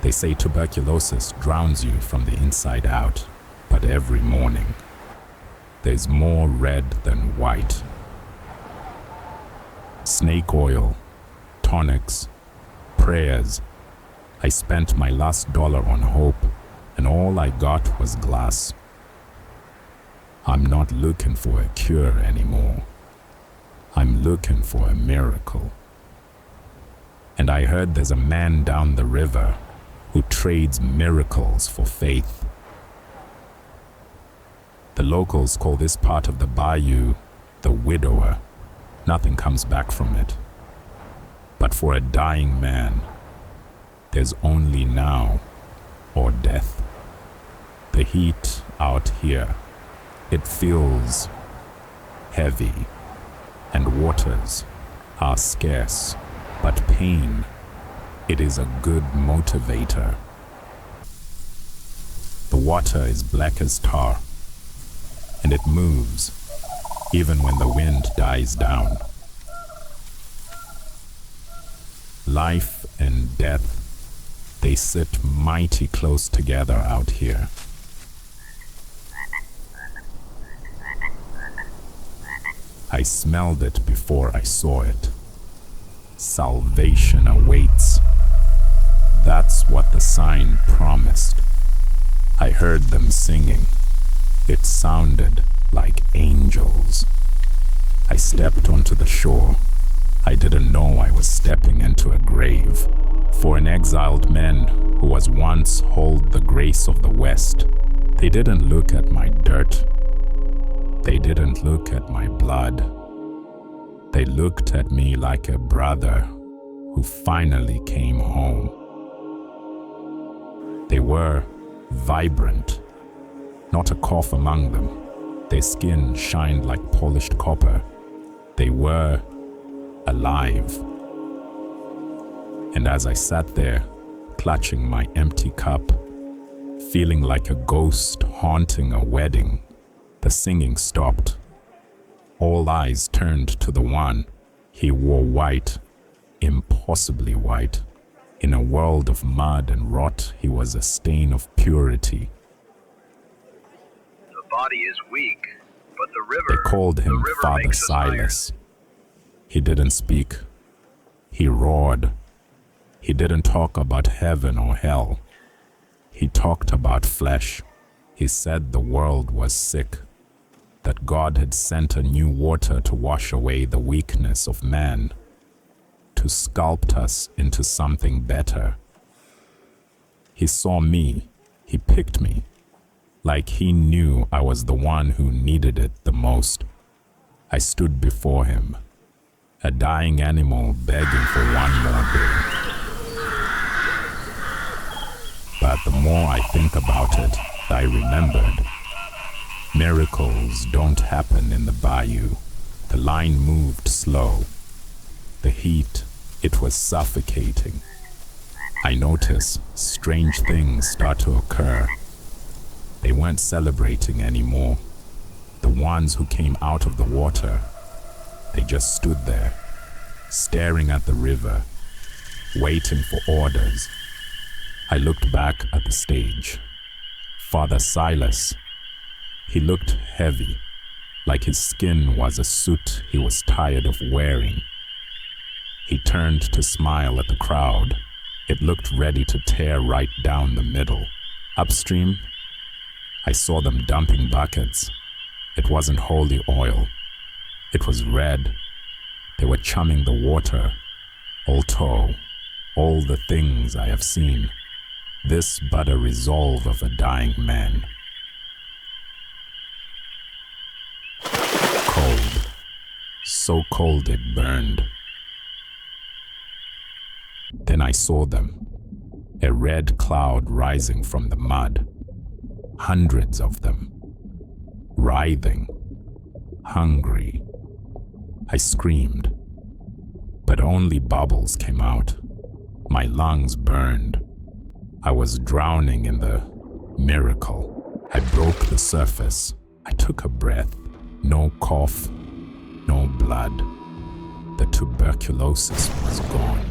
They say tuberculosis drowns you from the inside out, but every morning, there's more red than white. Snake oil, tonics, prayers. I spent my last dollar on hope, and all I got was glass. I'm not looking for a cure anymore. I'm looking for a miracle. And I heard there's a man down the river who trades miracles for faith. The locals call this part of the bayou the widower. Nothing comes back from it. But for a dying man, there's only now or death. The heat out here, it feels heavy, and waters are scarce, but pain, it is a good motivator. The water is black as tar, and it moves even when the wind dies down. Life and death, they sit mighty close together out here. I smelled it before I saw it. Salvation awaits. That's what the sign promised. I heard them singing. It sounded like angels. I stepped onto the shore. I didn't know I was stepping into a grave. For an exiled man who was once hold the grace of the West, they didn't look at my dirt. They didn't look at my blood. They looked at me like a brother who finally came home. They were vibrant, not a cough among them. Their skin shined like polished copper. They were alive. And as I sat there, clutching my empty cup, feeling like a ghost haunting a wedding, the singing stopped. All eyes turned to the one. He wore white, impossibly white. In a world of mud and rot, he was a stain of purity. The body is weak, but the river... They called him Father Silas. He didn't speak. He roared. He didn't talk about heaven or hell. He talked about flesh. He said the world was sick, that God had sent a new water to wash away the weakness of man, to sculpt us into something better. He saw me. He picked me, like he knew I was the one who needed it the most. I stood before him, a dying animal begging for one more day. But the more I think about it, I remembered. Miracles don't happen in the bayou. The line moved slow. The heat, it was suffocating. I noticed strange things start to occur. They weren't celebrating anymore. The ones who came out of the water, they just stood there, staring at the river, waiting for orders. I looked back at the stage. Father Silas, he looked heavy, like his skin was a suit he was tired of wearing. He turned to smile at the crowd. It looked ready to tear right down the middle. Upstream, I saw them dumping buckets. It wasn't holy oil. It was red. They were chumming the water. Although, all the things I have seen, this but a resolve of a dying man. Cold, so cold it burned. Then I saw them, a red cloud rising from the mud, hundreds of them, writhing, hungry. I screamed, but only bubbles came out. My lungs burned. I was drowning in the miracle. I broke the surface. I took a breath. No cough, no blood. The tuberculosis was gone.